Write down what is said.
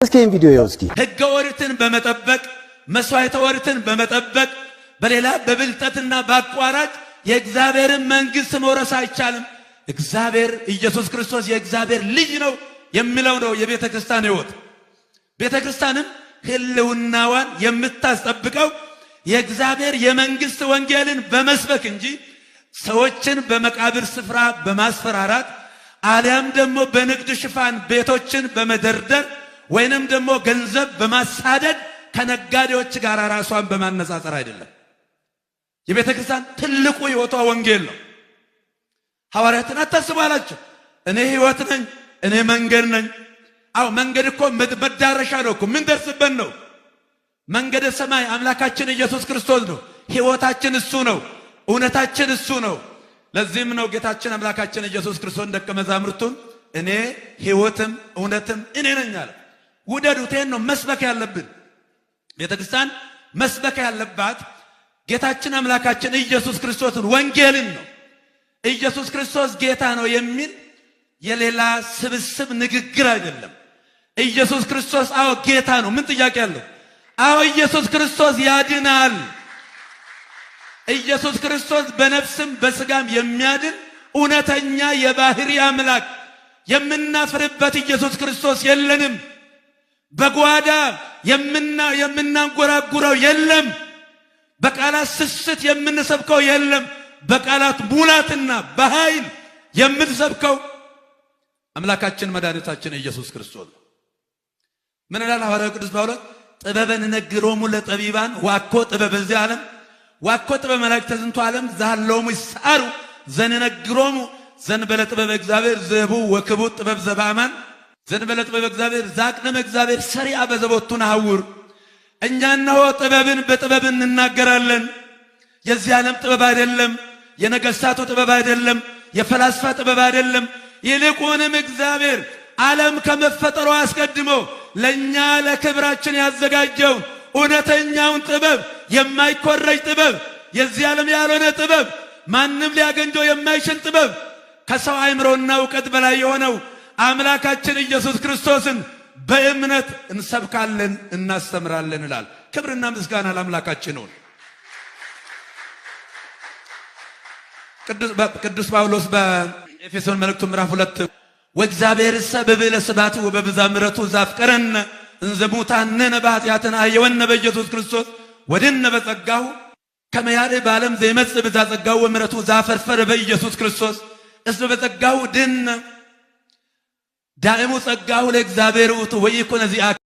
እስኪን ቪዲዮ ይወስኪ ሕገ ኦሪትን በመጠበቅ መስዋዕተ ኦሪትን በመጠበቅ በሌላ በብልጠትና በአቋራጭ የእግዚአብሔርን መንግስት መውረስ አይቻልም። እግዚአብሔር ኢየሱስ ክርስቶስ የእግዚአብሔር ልጅ ነው የሚለው ነው የቤተ ክርስቲያን ሕይወት። ቤተ ክርስቲያንም ህልውናዋን የምታስጠብቀው የእግዚአብሔር የመንግስት ወንጌልን በመስበክ እንጂ ሰዎችን በመቃብር ስፍራ በማስፈራራት አሊያም ደግሞ በንግድ ሽፋን ቤቶችን በመደርደር ወይንም ደግሞ ገንዘብ በማሳደድ ከነጋዴዎች ጋር ራሷን በማነጻጸር አይደለም። የቤተ ክርስቲያን ትልቁ ሕይወቷ ወንጌል ነው። ሐዋርያትን አታስቡ አላቸው። እኔ ሕይወት ነኝ፣ እኔ መንገድ ነኝ። አው መንገድ እኮ መዳረሻ ነው እኮ ምን ደርስበት ነው። መንገደ ሰማይ አምላካችን ኢየሱስ ክርስቶስ ነው። ሕይወታችን እሱ ነው። እውነታችን እሱ ነው። ለዚህም ነው ጌታችን አምላካችን ኢየሱስ ክርስቶስ ደቀ መዛሙርቱን እኔ ሕይወትም እውነትም እኔ ነኝ አለ። ውደዱቴን ነው መስበክ ያለብን። ቤተክርስቲያን መስበክ ያለባት ጌታችን አምላካችን ኢየሱስ ክርስቶስን ወንጌልን ነው። ኢየሱስ ክርስቶስ ጌታ ነው የሚል የሌላ ስብስብ ንግግር አይደለም። ኢየሱስ ክርስቶስ አዎ ጌታ ነው። ምን ጥያቄ አለው? አዎ ኢየሱስ ክርስቶስ ያድናል። ኢየሱስ ክርስቶስ በነፍስም በስጋም የሚያድን እውነተኛ የባህሪ አምላክ። የምናፍርበት ኢየሱስ ክርስቶስ የለንም። በጓዳ የምናንጎራጉረው የለም። በቃላት ስስት የምንሰብከው የለም። በቃላት ሙላትና በኃይል የምንሰብከው አምላካችን መድኃኒታችን ኢየሱስ ክርስቶስ ነው። ምን ይላል ሐዋርያው ቅዱስ ጳውሎስ? ጥበበን ነግሮሙ ለጠቢባን ዋኮ ጥበብ በዚህ ዓለም ዋኮ ጥበብ መላእክተ ዝንቱ ዓለም ዛሃለሙ ይሳሩ ዘንነግሮሙ ዘንበለ ጥበብ እግዚአብሔር ዘቡ ወክቡ ጥበብ ዘባማን ዘንበለ ጥበብ እግዚአብሔር ዛቅነመ እግዚአብሔር ሰሪያ በዘቦቱ ነሐውር። እኛ እነሆ ጥበብን በጥበብ እንናገራለን። የዚህ ዓለም ጥበብ አይደለም፣ የነገሥታቱ ጥበብ አይደለም፣ የፈላስፋ ጥበብ አይደለም። ይልቁንም እግዚአብሔር ዓለም ከመፈጠሩ አስቀድሞ ለእኛ ለክብራችን ያዘጋጀውን እውነተኛውን ጥበብ፣ የማይኮረጅ ጥበብ፣ የዚህ ዓለም ያልሆነ ጥበብ፣ ማንም ሊያገኘው የማይችል ጥበብ፣ ከሰው አእምሮና እውቀት በላይ የሆነው አምላካችን ኢየሱስ ክርስቶስን በእምነት እንሰብካለን እናስተምራለን ይላል። ክብርና ምስጋና ለአምላካችን ነው። ቅዱስ ጳውሎስ በኤፌሶን መልእክቱ ምዕራፍ 2 ወእግዚአብሔርሰ በብዕለ ስብሐቱ ወበብዛ ምሕረቱ ዘአፍቀረነ እንዘ ሙታነ በኃጢአትነ አሕየወነ በኢየሱስ ክርስቶስ ወድነ በጸጋሁ ከመ ያድኅ በዓለም ዘይመጽእ ብዛ ጸጋሁ ወምሕረቱ ዘአፈርፈረ በኢየሱስ ክርስቶስ እስመ በጸጋሁ ድኅነ ዳእሙ ጸጋሁ ለእግዚአብሔር ውእቱ ወኢኮነ ዚአከ